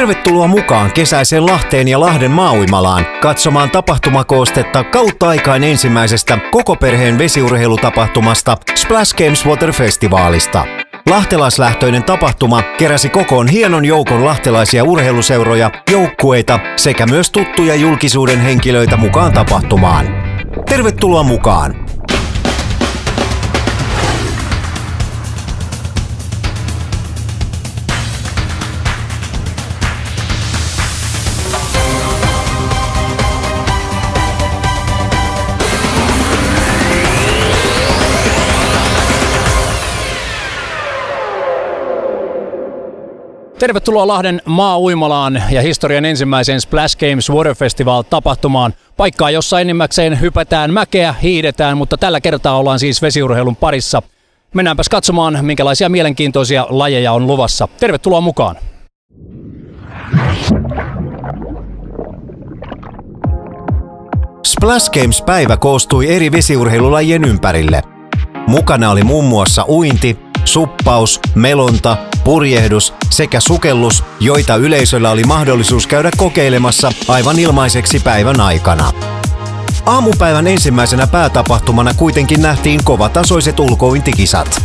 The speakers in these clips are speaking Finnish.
Tervetuloa mukaan kesäiseen Lahteen ja Lahden maa-uimalaan katsomaan tapahtumakoostetta kautta aikaan ensimmäisestä koko perheen vesiurheilutapahtumasta Splash Games Water Festivaalista. Lahtelaislähtöinen tapahtuma keräsi kokoon hienon joukon lahtelaisia urheiluseuroja, joukkueita sekä myös tuttuja julkisuuden henkilöitä mukaan tapahtumaan. Tervetuloa mukaan! Tervetuloa Lahden maa-uimalaan ja historian ensimmäiseen Splash Games Water Festival-tapahtumaan. Paikkaa, jossa enimmäkseen hypätään mäkeä, hiihdetään, mutta tällä kertaa ollaan siis vesiurheilun parissa. Mennäänpäs katsomaan, minkälaisia mielenkiintoisia lajeja on luvassa. Tervetuloa mukaan! Splash Games-päivä koostui eri vesiurheilulajien ympärille. Mukana oli muun muassa uinti, suppaus, melonta, purjehdus sekä sukellus, joita yleisöllä oli mahdollisuus käydä kokeilemassa aivan ilmaiseksi päivän aikana. Aamupäivän ensimmäisenä päätapahtumana kuitenkin nähtiin kovatasoiset ulkouintikisat.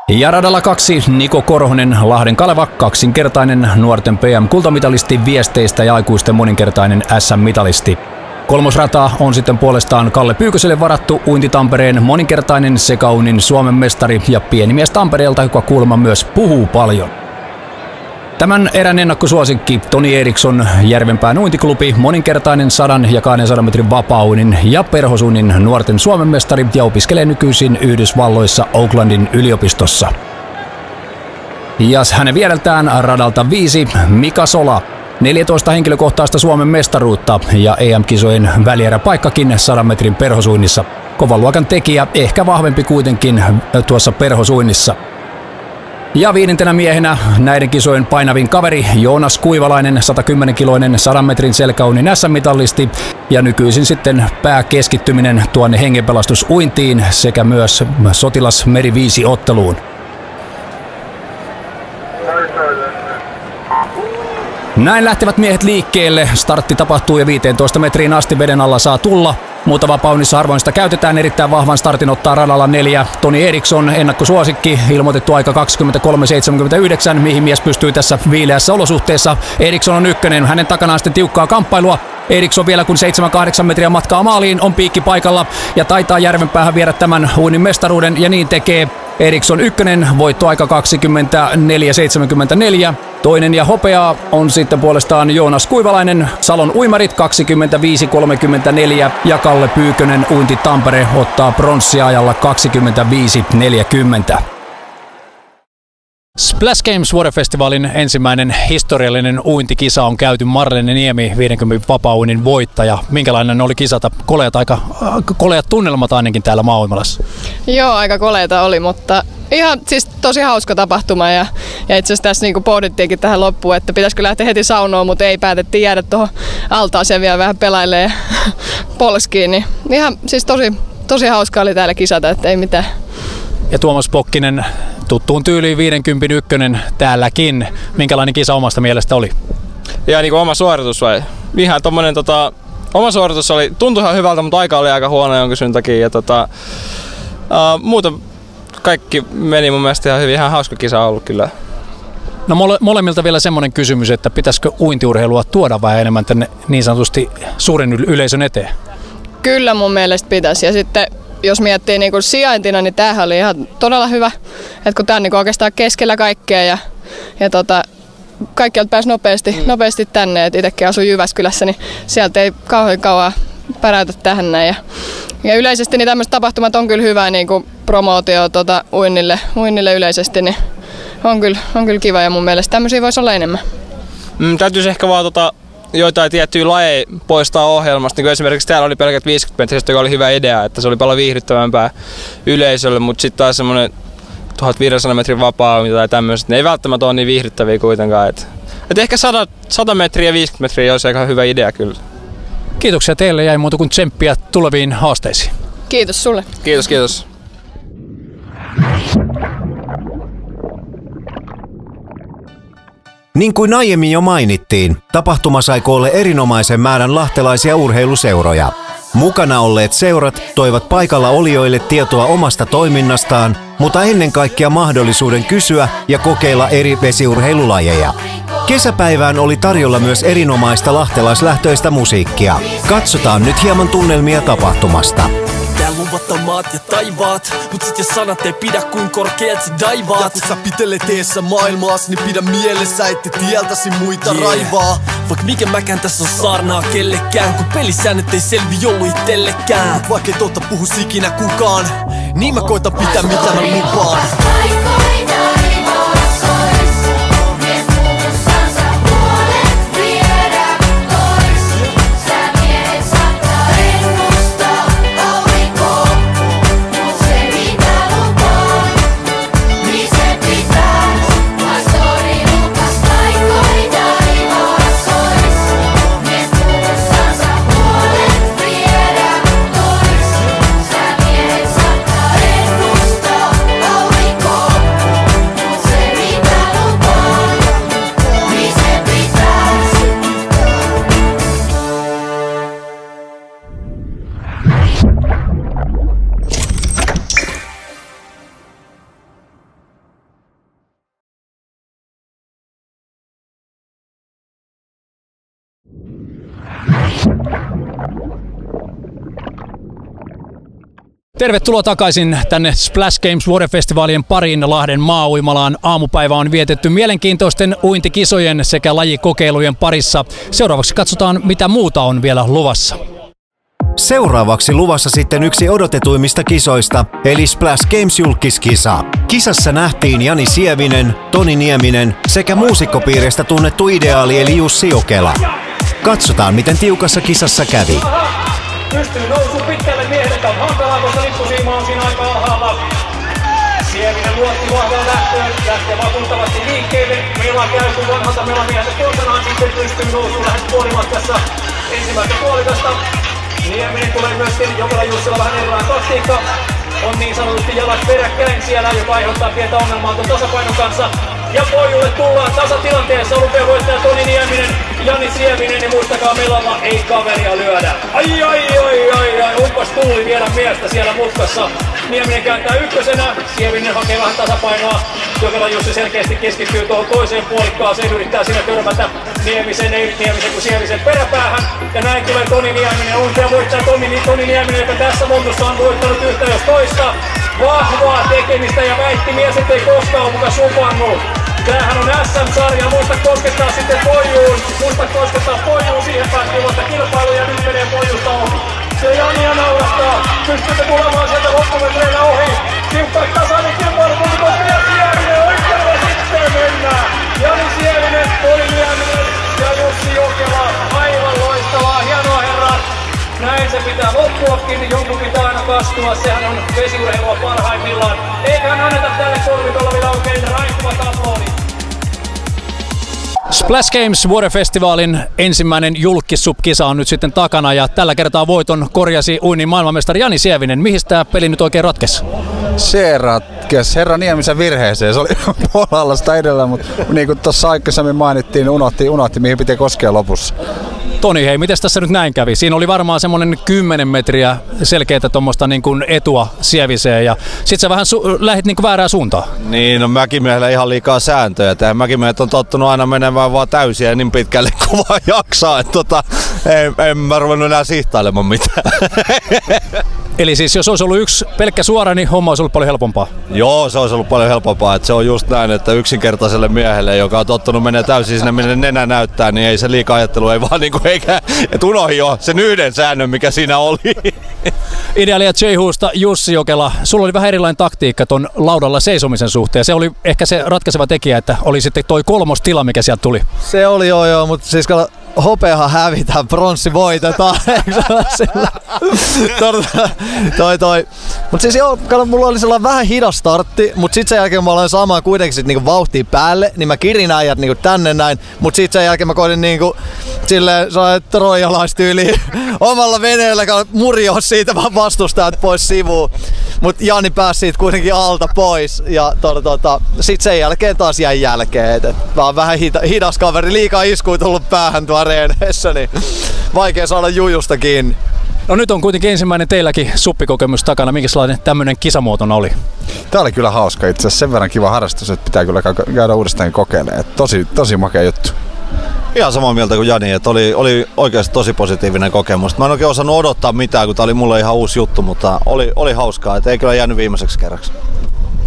Ja radalla 2 Niko Korhonen, Lahden Kaleva, kaksinkertainen nuorten PM-kultamitalisti viesteistä ja aikuisten moninkertainen SM-mitalisti. Kolmosrata on sitten puolestaan Kalle Pyykköselle varattu uinti Tampereen moninkertainen sekauinnin Suomen mestari ja pieni mies Tampereelta, joka kuulemma myös puhuu paljon. Tämän erän ennakkosuosikki Toni Eriksson, Järvenpään uintiklubi, moninkertainen 100 ja 200 metrin vapauinnin ja perhosuinnin nuorten Suomen mestari ja opiskelee nykyisin Yhdysvalloissa Oaklandin yliopistossa. Ja hänen viereltään radalta 5 Mika Sola. 14 henkilökohtaista Suomen mestaruutta ja EM-kisojen välieräpaikkakin 100 metrin perhosuinnissa. Kovan luokan tekijä, ehkä vahvempi kuitenkin tuossa perhosuinnissa. Ja viidentenä miehenä näiden kisojen painavin kaveri Joonas Kuivalainen, 110-kiloinen 100 metrin selkäuinnin SM-mitallisti ja nykyisin sitten pääkeskittyminen tuonne hengenpelastusuintiin sekä myös sotilasmeriviisi-otteluun. Näin lähtevät miehet liikkeelle. Startti tapahtuu ja 15 metriin asti veden alla saa tulla. Muuta vapaunnissa harvoin sitä käytetään. Erittäin vahvan startin ottaa radalla 4 Toni Eriksson, ennakkosuosikki. Ilmoitettu aika 23.79, mihin mies pystyy tässä viileässä olosuhteessa. Eriksson on ykkönen, hänen takanaan sitten tiukkaa kamppailua. Eriksson vielä kun 7-8 metriä matkaa maaliin, on piikki paikalla ja taitaa Järvenpäähän viedä tämän uinnin mestaruuden ja niin tekee. Eriksson ykkönen, voittoaika 24.74. Toinen ja hopeaa on sitten puolestaan Joonas Kuivalainen, Salon uimarit 25.34 ja Kalle Pyykkönen uinti Tampere ottaa pronssiajalla 25.40. Splash Games Water Festivalin ensimmäinen historiallinen uintikisa on käyty. Marlene Niemi, 50 vapaa-uinnin voittaja. Minkälainen oli kisata? Koleat tunnelmat ainakin täällä maa-uimalassa. Joo, aika koleita oli, mutta ihan siis tosi hauska tapahtuma ja itse asiassa tässä niin pohdittiinkin tähän loppuun, että pitäisikö lähteä heti saunoon, mutta ei, päätettiin jäädä tuohon altaaseen vielä vähän pelailemaan polskiin. Niin ihan siis tosi hauska oli täällä kisata, että ei mitään. Ja Tuomas Pokkinen, tuttuun tyyliin 50 ykkönen täälläkin. Minkälainen kisa omasta mielestä oli? Ja niin kuin oma suoritus vai? Ihan tommonen oma suoritus tuntui ihan hyvältä, mutta aika oli aika huono jonkin syyn takia. Ja muuta kaikki meni mun mielestä ihan hyvin. Ihan hauska kisa ollut kyllä. No molemmilta vielä semmoinen kysymys, että pitäisikö uintiurheilua tuoda vai enemmän tänne niin sanotusti suuren yleisön eteen? Kyllä mun mielestä pitäisi. Ja sitten jos miettii niin kuin sijaintina, niin tämähän oli ihan todella hyvä. Että kun tämä on niin kuin oikeastaan keskellä kaikkea ja kaikkialta pääsi nopeasti tänne. Et itsekin asun Jyväskylässä, niin sieltä ei kauhean kauan päräytä tähän näin. Ja yleisesti niin tämmöiset tapahtumat on kyllä hyvä niin kuin promootio uinnille yleisesti, niin on kyllä kiva ja mun mielestä tämmöisiä voisi olla enemmän. Täytyisi ehkä vaan joitain tiettyjä lajeja poistaa ohjelmasta. Niin esimerkiksi täällä oli pelkät 50 metristä, joka oli hyvä idea, että se oli paljon viihdyttävämpää yleisölle, mutta sitten taas semmoinen 1500 metrin vapaa tai tämmöiset, ne ei välttämättä ole niin viihdyttäviä kuitenkaan. Et ehkä 100 metriä ja 50 metriä olisi aika hyvä idea kyllä. Kiitoksia teille, jäi muuta kuin tsemppiä tuleviin haasteisiin. Kiitos sulle. Kiitos. Niin kuin aiemmin jo mainittiin, tapahtuma sai koolle erinomaisen määrän lahtelaisia urheiluseuroja. Mukana olleet seurat toivat paikalla olijoille tietoa omasta toiminnastaan, mutta ennen kaikkea mahdollisuuden kysyä ja kokeilla eri vesiurheilulajeja. Kesäpäivään oli tarjolla myös erinomaista lahtelaislähtöistä musiikkia. Katsotaan nyt hieman tunnelmia tapahtumasta. Tää luvataan maat ja taivaat, mut sit jos sanat ei pidä kuin korkeat sä daivaat. Ja kun sä pitelet eessä maailmaas, niin pidä mielessä, ette tieltäsi muita raivaa. Vaik mikä mäkään tässä on saarnaa kellekään, kun pelisäännöt ei selvi jollu itsellekään. Mut vaik et ota puhus ikinä kukaan, niin mä koitan pitää mitä mä lupaan. Tervetuloa takaisin tänne Splash Games vuodenfestivaalien pariin Lahden maa-uimalaan. Aamupäivä on vietetty mielenkiintoisten uintikisojen sekä lajikokeilujen parissa. Seuraavaksi katsotaan, mitä muuta on vielä luvassa. Seuraavaksi luvassa sitten yksi odotetuimmista kisoista, eli Splash Games julkiskisa. Kisassa nähtiin Jani Sievinen, Toni Nieminen sekä muusikkopiiristä tunnettu ideaali eli Jussi Jokela. Katsotaan, miten tiukassa kisassa kävi. Pystyy nousu pitkälle mieheltä on hankalaa, koska lippusiima on siinä aika alhaalla. Sievinen luotti vahvaan lähtöön, lähtee vakuuttavasti liikkeelle. Mela käy kun vanhalta melamieheltä konsanaan, sitten pystyy nousuun lähes puolimatkassa ensimmäistä puolikasta. Nieminen tulee myöskin Jokela Jussilla vähän erilainen taktiikka. On niin sanotusti jalat peräkkäin siellä, joka aiheuttaa pientä ongelmaa tuon tasapainon kanssa. Ja Pojulle tullaan tasatilanteessa, olympiavoittaja Toni Nieminen, Jani Sievinen, ja muistakaa Melalla ei kaveria lyödä. Ai, onpas tuli vielä miestä siellä mutkassa. Nieminen kääntää ykkösenä, Sievinen hakee vähän tasapainoa. Jokela Jussi selkeästi keskittyy tuohon toiseen puolikkaaseen, yrittää siinä törmätä Niemisen, ei Niemisen kuin Sievisen peräpäähän. Ja näin tulee Toni Nieminen, olympiavoittaja Toni Nieminen, joka tässä montussa on voittanut yhtä jos toista. Vahvaa tekemistä ja väitti mies, ettei koskaan ole muka supannut. Tämähän on SM-sarja, muista koskettaa sitten Pojuun. Siihen päästiin vasta kilpailuun ja nyt menee Pojusta ohi. Se Jania naurattaa. Pystytte tulemaan sieltä loppumetreillä ohi. Tiukka tasainen kilpailu, mutta vielä Sievinen oikealla sitten mennään. Jani Sievinen, Toni Nieminen ja Jussi Jokela. Aivan loistavaa, hienoa herrat. Näin se pitää loppuakin, jonkun pitää aina kastua, sehän on vesiurheilua parhaimmillaan. Eiköhän anneta tälle korvitolavilla oikein raikkuvat aplodit. Splash Games vuodenfestivaalin ensimmäinen julkissub-kisa on nyt sitten takana ja tällä kertaa voiton korjasi uinnin maailmanmestari Jani Sievinen. Mihin tämä peli nyt oikein ratkesi? Se ratkesi herra Niemisen virheeseen. Se oli puolella sitä edellä, mutta niin kuin tuossa aikaisemmin mainittiin, unohti mihin pitää koskea lopussa. Toni, hei, miten tässä nyt näin kävi? Siinä oli varmaan semmoinen 10 metriä selkeätä tuommoista niin kuin etua Sieviseen ja sit sä vähän lähdit niin kuin väärään suuntaan. Niin, no mäkimiehellä ihan liikaa sääntöjä. Tämä mäkimiehet on tottunut aina menemään vaan täysiä ja niin pitkälle kuin vaan jaksaa. En mä ruvennut enää sihtailemaan mitään. Eli siis jos olisi ollut yksi pelkkä suora, niin homma olisi ollut paljon helpompaa? Joo, se olisi ollut paljon helpompaa. Että se on just näin, että yksinkertaiselle miehelle, joka on tottunut menee täysin sinne, minne nenä näyttää, niin ei se liikaa ajattelu, ei vaan niinku, eikä, että unohi jo sen yhden säännön, mikä siinä oli. Ideaalia J-Huusta Jussi Jokela, sulla oli vähän erilainen taktiikka ton laudalla seisomisen suhteen. Se oli ehkä se ratkaiseva tekijä, että oli sitten toi kolmostila, mikä sieltä tuli. Se oli joo, mutta siis hopeahan hävitään, bronssi voitetaan. Mut siis joo, mulla oli sellainen vähän hidas startti, mut sit sen jälkeen mä aloin saamaan kuitenkin sit niinku vauhtia päälle, niin mä kirin äijät niinku tänne näin, mut sit sen jälkeen mä koitin niinku silleen sellainen troijalaistyyliin omalla veneellä murjoa siitä vaan vastustajat pois sivuun. Mut Jani pääsi siitä kuitenkin alta pois ja sit sen jälkeen taas jäi jälkeen. Vaan vähän hidas kaveri, liikaa iskuja tullut päähän tuo reeneissä, niin vaikea saada jujusta kiinni. No nyt on kuitenkin ensimmäinen teilläkin suppikokemus takana. Minkälainen tämmönen kisamuotona oli? Tää oli kyllä hauska itse asiassa. Sen verran kiva harrastus, että pitää kyllä käydä uudestaan kokeilemaan. Tosi makea juttu. Ihan samaa mieltä kuin Jani, että oli oikeasti tosi positiivinen kokemus. Mä en oikein osannut odottaa mitään, kun tää oli mulle ihan uusi juttu, mutta oli hauskaa, että ei kyllä jäänyt viimeiseksi kerraksi.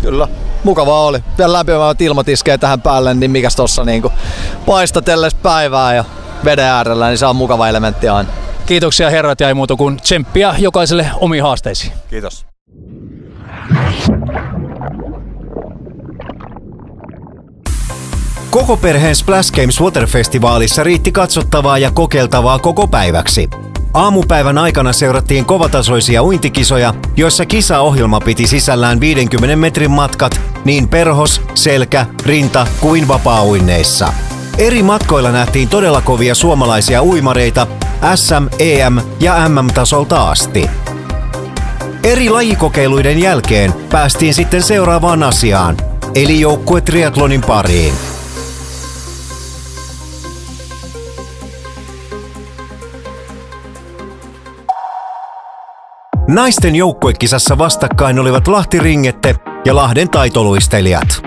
Kyllä, mukavaa oli. Vielä lämpimät ilmat iskee tähän päälle, niin mikäs tossa niinku paistatelles päivää ja veden äärellä, niin se on mukava elementti aina. Kiitoksia herrat ja ei muuta kuin tsemppiä jokaiselle omiin haasteisiin. Kiitos. Koko perheen Splash Games Water-festivaalissa riitti katsottavaa ja kokeiltavaa koko päiväksi. Aamupäivän aikana seurattiin kovatasoisia uintikisoja, joissa kisaohjelma piti sisällään 50 metrin matkat niin perhos-, selkä-, rinta- kuin vapaa-uinneissa. Eri matkoilla nähtiin todella kovia suomalaisia uimareita SM-, EM- ja MM-tasolta asti. Eri lajikokeiluiden jälkeen päästiin sitten seuraavaan asiaan, eli joukkuetriathlonin pariin. Naisten joukkuekisassa vastakkain olivat Lahti Ringette ja Lahden taitoluistelijat.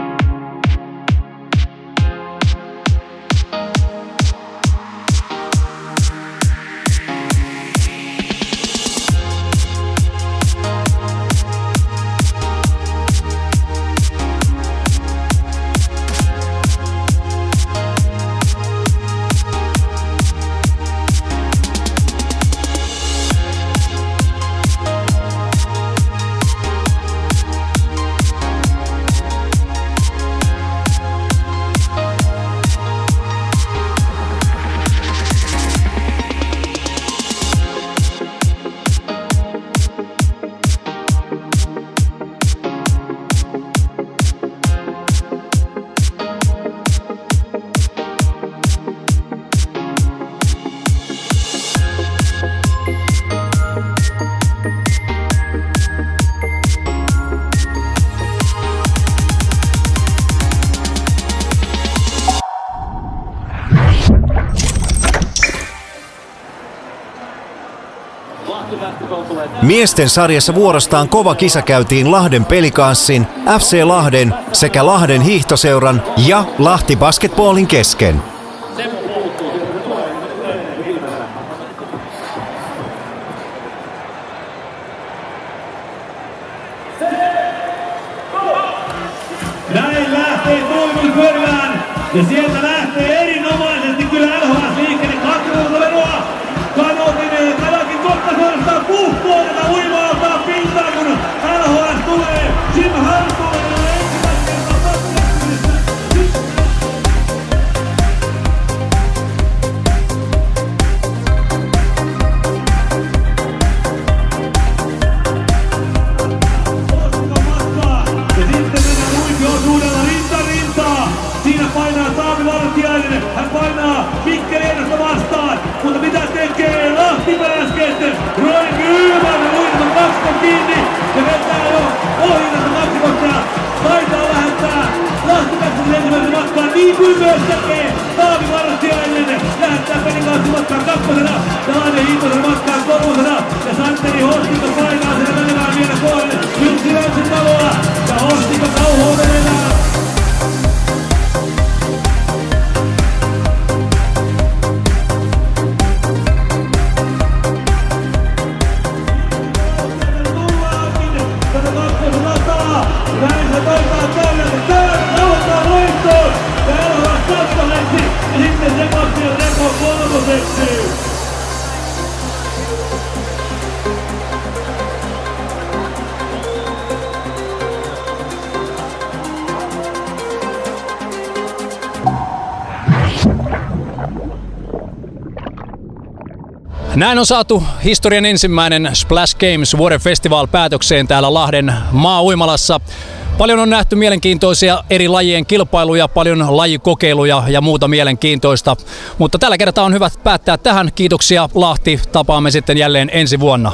Miesten sarjassa vuorostaan kova kisa käytiin Lahden Pelikanssin, FC Lahden sekä Lahden hiihtoseuran ja Lahti Basketballin kesken. Näin lähtee Toivon Pörvään ja sieltä lähtee erinomaisesti kyllä LHS liikkeelle 2 veroa. Kanotinen täälläkin kohta suorastaan puhkoa tätä uimaa ottaa pintaa kun LHS tulee. Jim Hartonen on ensimmäistä kertaa ja sitten mennään uimpiosuudella rintaa. Siinä painaa Saavi Vartiainen. Hän painaa Mikkeli Ennasta vastaan. Mutta mitä tekee Lahti Basket? Roy Nyman uinta kaksikon kiinni ja vetää jo ohi tästä kaksikosta. Taitaa lähettää Lahti Basketin ensimmäisen matkaan niin kuin myös tekee Saavi Vartiainen. Lähettää Pelikanssin matkaan 2. ja Lahden hiihtosen matkaan 3. Ja Santeri Hostikko painaa sen menemään vielä kohden Jussi Länsin taloa. Ja Hostikko kauhoo menemään. Näin on saatu historian ensimmäinen Splash Games Water Festival päätökseen täällä Lahden maa-uimalassa. Paljon on nähty mielenkiintoisia eri lajien kilpailuja, paljon lajikokeiluja ja muuta mielenkiintoista. Mutta tällä kertaa on hyvä päättää tähän. Kiitoksia Lahti, tapaamme sitten jälleen ensi vuonna.